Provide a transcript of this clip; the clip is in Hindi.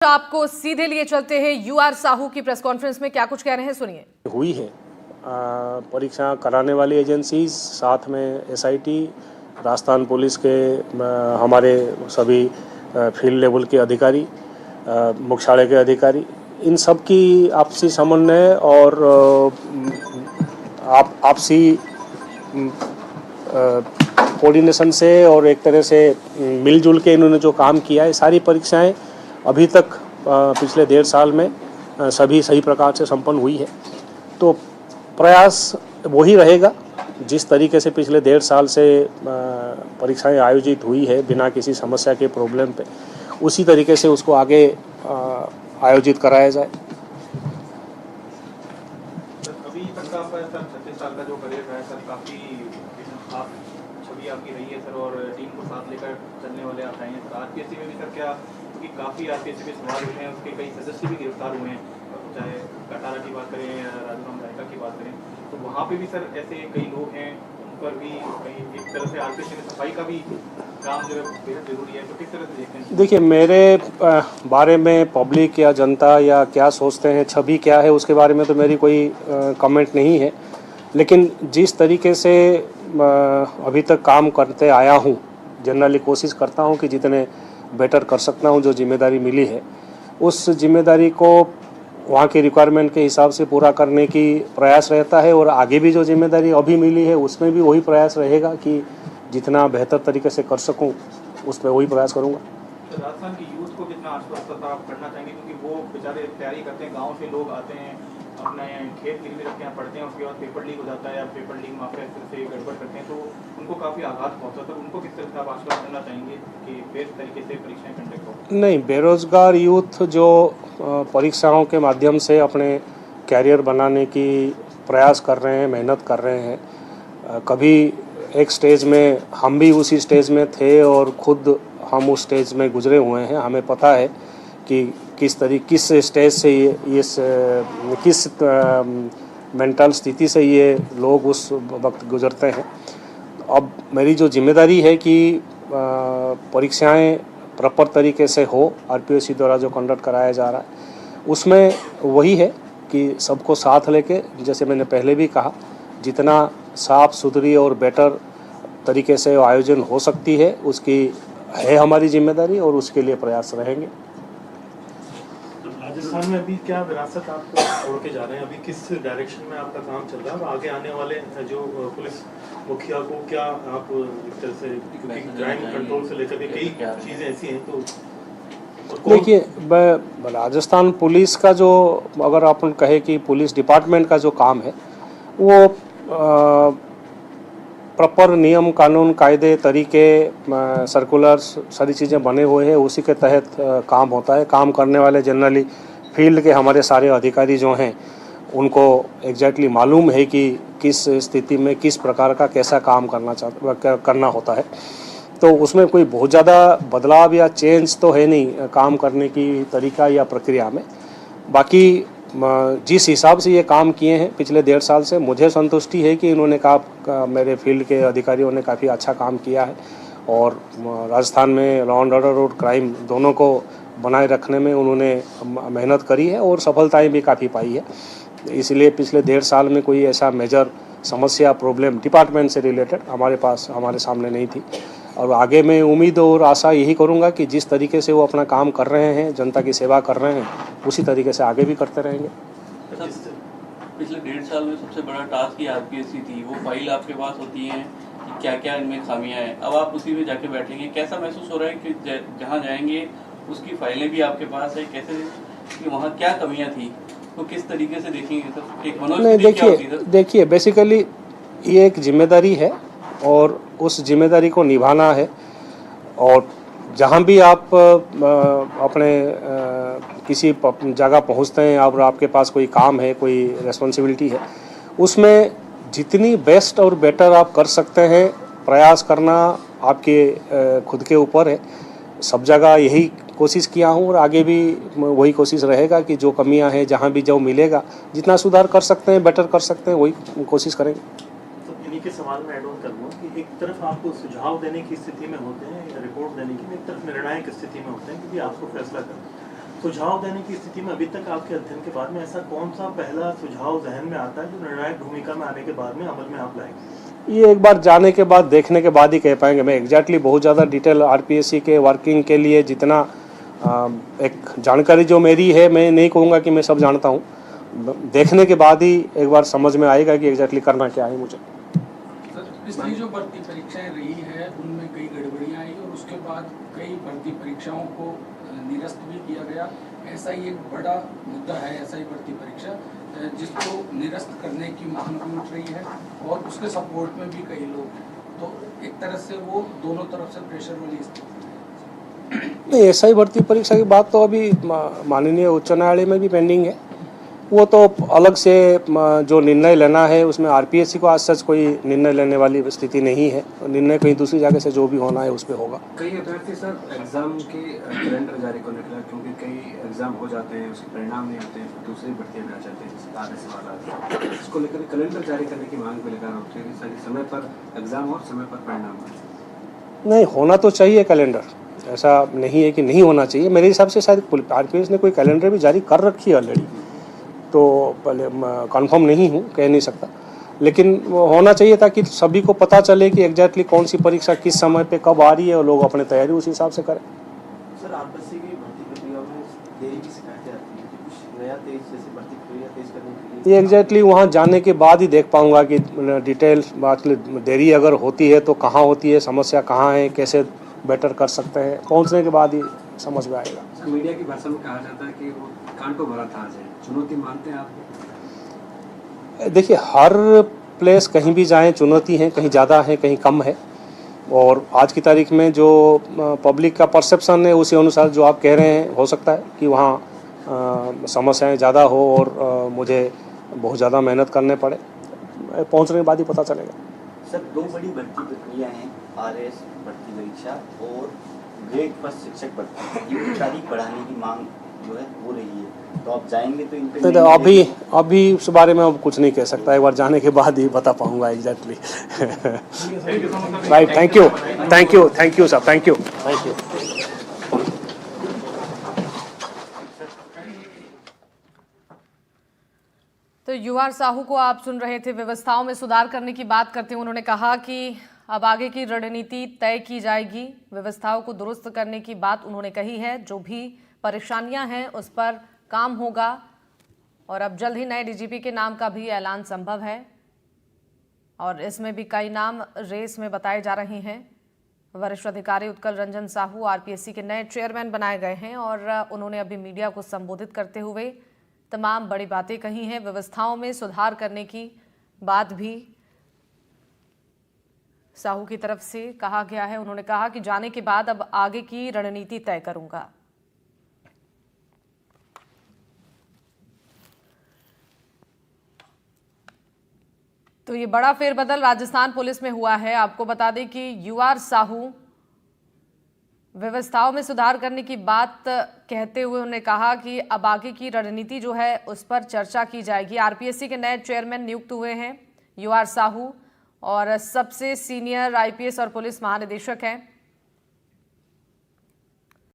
आपको सीधे लिए चलते हैं यूआर साहू की प्रेस कॉन्फ्रेंस में क्या कुछ कह रहे हैं, सुनिए। हुई है परीक्षा कराने वाली एजेंसीज, साथ में एसआईटी, राजस्थान पुलिस के हमारे सभी फील्ड लेवल के अधिकारी, मुख्यालय के अधिकारी, इन सब की आपसी समन्वय और आपसी कोऑर्डिनेशन से और एक तरह से मिलजुल के इन्होंने जो काम किया है, सारी परीक्षाएं अभी तक पिछले 1.5 साल में सभी सही प्रकार से संपन्न हुई है। तो प्रयास वही रहेगा जिस तरीके से पिछले 1.5 साल से परीक्षाएं आयोजित हुई है बिना किसी समस्या के प्रॉब्लम पे, उसी तरीके से उसको आगे आयोजित कराया जाए। अभी तक का सर 36 साल का जो करियर रहा है सर, काफ़ी आप छवि आपकी रही है सर, और टीम को साथ लेकर चलने वाले आप आए हैं सर। आरपीएससी में भी सर क्या, क्योंकि काफ़ी आरपीएससी में सवाल उठे हैं, उसके कई सदस्य भी गिरफ्तार हुए हैं, चाहे कटारा की बात करें या राजूराम रायका की बात करें, तो वहाँ पे भी सर ऐसे कई लोग हैं, उन पर भी कहीं एक तरह से आरपीएससी में सफाई का भी काम जो है बेहद जरूरी है। तो किस तरह से देखते हैं? देखिए, मेरे बारे में पब्लिक या जनता या क्या सोचते हैं, छवि क्या है, उसके बारे में तो मेरी कोई कमेंट नहीं है। लेकिन जिस तरीके से अभी तक काम करते आया हूँ, जनरली कोशिश करता हूँ कि जितने बेटर कर सकता हूँ, जो जिम्मेदारी मिली है उस जिम्मेदारी को वहाँ के रिक्वायरमेंट के हिसाब से पूरा करने की प्रयास रहता है। और आगे भी जो जिम्मेदारी अभी मिली है उसमें भी वही प्रयास रहेगा कि जितना बेहतर तरीके से कर सकूँ उस पर वही प्रयास करूँगा। तो राजस्थान की यूथ को कितना आश्वस्त आप करना चाहेंगे, क्योंकि वो बेचारे तैयारी करते हैं, गाँव से लोग आते हैं, अपने खेत गिरवी रखते हैं, पढ़ते हैं, उसके बाद पेपर लीक हो जाता है या पेपर लीक माफिया से गड़बड़ करते हैं, तो उनको काफ़ी आघात पहुँचता है। तो उनको किस तरह से आप आश्वस्त करना चाहेंगे कि बेस्ट तरीके से परीक्षाएं कंडक्ट हो? नहीं, बेरोजगार यूथ जो परीक्षाओं के माध्यम से अपने कैरियर बनाने की प्रयास कर रहे हैं, मेहनत कर रहे हैं, कभी एक स्टेज में हम भी उसी स्टेज में थे और खुद हम उस स्टेज में गुजरे हुए हैं। हमें पता है कि किस स्टेज से ये किस मेंटल स्थिति से ये लोग उस वक्त गुजरते हैं। अब मेरी जो जिम्मेदारी है कि परीक्षाएं प्रॉपर तरीके से हो, आरपीएससी द्वारा जो कंडक्ट कराया जा रहा है उसमें वही है कि सबको साथ लेके, जैसे मैंने पहले भी कहा, जितना साफ सुथरी और बेटर तरीके से आयोजन हो सकती है उसकी है हमारी जिम्मेदारी और उसके लिए प्रयास रहेंगे। राजस्थान में अभी क्या विरासत आप छोड़ के जा रहे हैं, अभी किस डायरेक्शन में आपका काम चल रहा है, और आगे आने वाले जो पुलिस मुखिया को क्या आप एक तरह से, क्योंकि क्राइम कंट्रोल से लेकर के कई चीज़ें ऐसी हैं, तो देखिए, राजस्थान पुलिस का जो, अगर अपन कहे कि पुलिस डिपार्टमेंट का जो काम है वो प्रॉपर नियम कानून कायदे तरीके सर्कुलर्स सारी चीज़ें बने हुए हैं, उसी के तहत काम होता है। काम करने वाले जनरली फील्ड के हमारे सारे अधिकारी जो हैं उनको एग्जैक्टली मालूम है कि किस स्थिति में किस प्रकार का कैसा काम करना होता है। तो उसमें कोई बहुत ज़्यादा बदलाव या चेंज तो है नहीं काम करने की तरीका या प्रक्रिया में। बाकी जिस हिसाब से ये काम किए हैं पिछले 1.5 साल से, मुझे संतुष्टि है कि इन्होंने मेरे फील्ड के अधिकारियों ने काफ़ी अच्छा काम किया है और राजस्थान में लॉ एंड ऑर्डर और क्राइम दोनों को बनाए रखने में उन्होंने मेहनत करी है और सफलताएं भी काफ़ी पाई है। इसलिए पिछले 1.5 साल में कोई ऐसा मेजर समस्या प्रॉब्लम डिपार्टमेंट से रिलेटेड हमारे सामने नहीं थी। और आगे मैं उम्मीद और आशा यही करूंगा कि जिस तरीके से वो अपना काम कर रहे हैं, जनता की सेवा कर रहे हैं, उसी तरीके से आगे भी करते रहेंगे। पिछले 1.5 साल में सबसे बड़ा टास्क ही आरपीएससी थी, वो फाइल आपके पास होती है कि क्या क्या इनमें खामियां हैं, अब आप उसी में जाके बैठेंगे, कैसा महसूस हो रहा है कि जहाँ जाएंगे उसकी फाइलें भी आपके पास है, कैसे कि वहाँ क्या कमियाँ थी, तो किस तरीके से देखेंगे सर? एक मनोज, देखिए बेसिकली ये एक जिम्मेदारी है और उस जिम्मेदारी को निभाना है। और जहाँ भी आप अपने किसी जगह पहुँचते हैं और आपके पास कोई काम है, कोई रेस्पॉन्सिबिलिटी है, उसमें जितनी बेस्ट और बेटर आप कर सकते हैं प्रयास करना आपके खुद के ऊपर है। सब जगह यही कोशिश किया हूँ और आगे भी वही कोशिश रहेगा कि जो कमियां हैं, जहाँ भी जो मिलेगा, जितना सुधार कर सकते हैं, बेटर कर सकते हैं, वही कोशिश करेंगे। तो इन्हीं के सवाल में ऐड ऑन करूँगा कि एक तरफ आपको सुझाव देने की स्थिति में होते हैं या रिपोर्ट देने की, एक तरफ निर्णायक स्थिति में होते हैं क्योंकि आपको फैसला करना है। सुझाव देने की स्थिति में अभी तक आपके अध्ययन के बाद में ऐसा कौन सा पहला सुझाव जहन में आता है जो निर्णायक भूमिका में आने के बाद में अमल में आप लाएंगे? ये एक बार जाने के बाद, देखने के बाद ही कह पाएंगे। मैं एग्जैक्टली बहुत ज़्यादा डिटेल आरपीएससी के वर्किंग के लिए जितना एक जानकारी जो मेरी है, मैं नहीं कहूँगा कि मैं सब जानता हूँ। देखने के बाद ही एक बार समझ में आएगा कि एग्जैक्टली करना क्या है मुझे। सर, पिछली जो भर्ती परीक्षाएं रही है उनमें कई गड़बड़ियां आई और उसके बाद कई भर्ती परीक्षाओं को निरस्त भी किया गया। ऐसा ही एक बड़ा मुद्दा है, ऐसा ही भर्ती परीक्षा जिसको निरस्त करने की मांग भी उठ रही है और उसके सपोर्ट में भी कई लोग हैं। तो एक तरह से वो दोनों तरफ से प्रेशर वाली स्थिति है। नहीं, ऐसा ही भर्ती परीक्षा की बात तो अभी माननीय उच्च न्यायालय में भी पेंडिंग है। वो तो अलग से जो निर्णय लेना है उसमें आरपीएससी को आज सच कोई निर्णय लेने वाली स्थिति नहीं है। निर्णय कहीं दूसरी जगह से जो भी होना है उस पर होगा। कई अभ्यर्थी सर एग्जाम के कैलेंडर जारी करने के लिए, क्योंकि कई एग्जाम हो जाते हैं, उसके परिणाम नहीं आते हैं, दूसरी भर्तियां में आ जाते हैं, जैसे कार्य सवाल, इसको लेकर कैलेंडर जारी करने की मांग भी लगाना होती है, समय पर एग्जाम और समय पर परिणाम आए। नहीं, होना तो चाहिए कैलेंडर, ऐसा नहीं है कि नहीं होना चाहिए। मेरे हिसाब से शायद आरपीएस ने कोई कैलेंडर भी जारी कर रखी है ऑलरेडी, तो पहले कंफर्म नहीं हूँ, कह नहीं सकता, लेकिन होना चाहिए ताकि सभी को पता चले कि एग्जैक्टली कौन सी परीक्षा किस समय पे कब आ रही है और लोग अपनी तैयारी उस हिसाब से करें। सर, आरपीएससी की भर्ती प्रक्रिया में देरी की शिकायतें आती हैं, कुछ नया तेज जैसे भर्ती प्रक्रिया तेज करने के लिए ये एग्जैक्टली वहाँ जाने के बाद ही देख पाऊँगा कि डिटेल बात, देरी अगर होती है तो कहाँ होती है, समस्या कहाँ है, कैसे बेटर कर सकते हैं, पहुँचने के बाद ही समझ में आएगा। सर, मीडिया की भाषा में कहा जाता है कि वो कांटो भरा था, चुनौती मानते हैं आप? देखिए, हर प्लेस कहीं भी जाएं चुनौती है, कहीं ज़्यादा है कहीं कम है, और आज की तारीख में जो पब्लिक का परसेप्शन है उसी अनुसार जो आप कह रहे हैं, हो सकता है कि वहाँ समस्याएं ज़्यादा हो और मुझे बहुत ज़्यादा मेहनत करने पड़े। पहुँचने के बाद ही पता चलेगा। सर, दो बड़ी भर्ती प्रक्रिया हैं, आरएस भर्ती परीक्षा और ग्रेड फर्स्ट शिक्षक भर्ती। ये तारीख बढ़ाने की मांग जो है हो रही है, तो आप जाएंगे तो इन पे तो अभी उस बारे में अब कुछ नहीं कह सकता, एक बार जाने के बाद ही बता पाऊंगा exactly. Right, thank you sir, thank you. तो यूआर साहू को आप सुन रहे थे। व्यवस्थाओं में सुधार करने की बात करते हुए उन्होंने कहा कि अब आगे की रणनीति तय की जाएगी, व्यवस्थाओं को दुरुस्त करने की बात उन्होंने कही है, जो भी परेशानियां हैं उस पर काम होगा और अब जल्द ही नए डीजीपी के नाम का भी ऐलान संभव है और इसमें भी कई नाम रेस में बताए जा रहे हैं। वरिष्ठ अधिकारी उत्कल रंजन साहू आरपीएससी के नए चेयरमैन बनाए गए हैं और उन्होंने अभी मीडिया को संबोधित करते हुए तमाम बड़ी बातें कही हैं। व्यवस्थाओं में सुधार करने की बात भी साहू की तरफ से कहा गया है। उन्होंने कहा कि जाने के बाद अब आगे की रणनीति तय करूंगा। तो ये बड़ा फेरबदल राजस्थान पुलिस में हुआ है। आपको बता दें कि यूआर साहू व्यवस्थाओं में सुधार करने की बात कहते हुए उन्होंने कहा कि अब आगे की रणनीति जो है उस पर चर्चा की जाएगी। आरपीएससी के नए चेयरमैन नियुक्त हुए हैं यूआर साहू और सबसे सीनियर आईपीएस और पुलिस महानिदेशक हैं।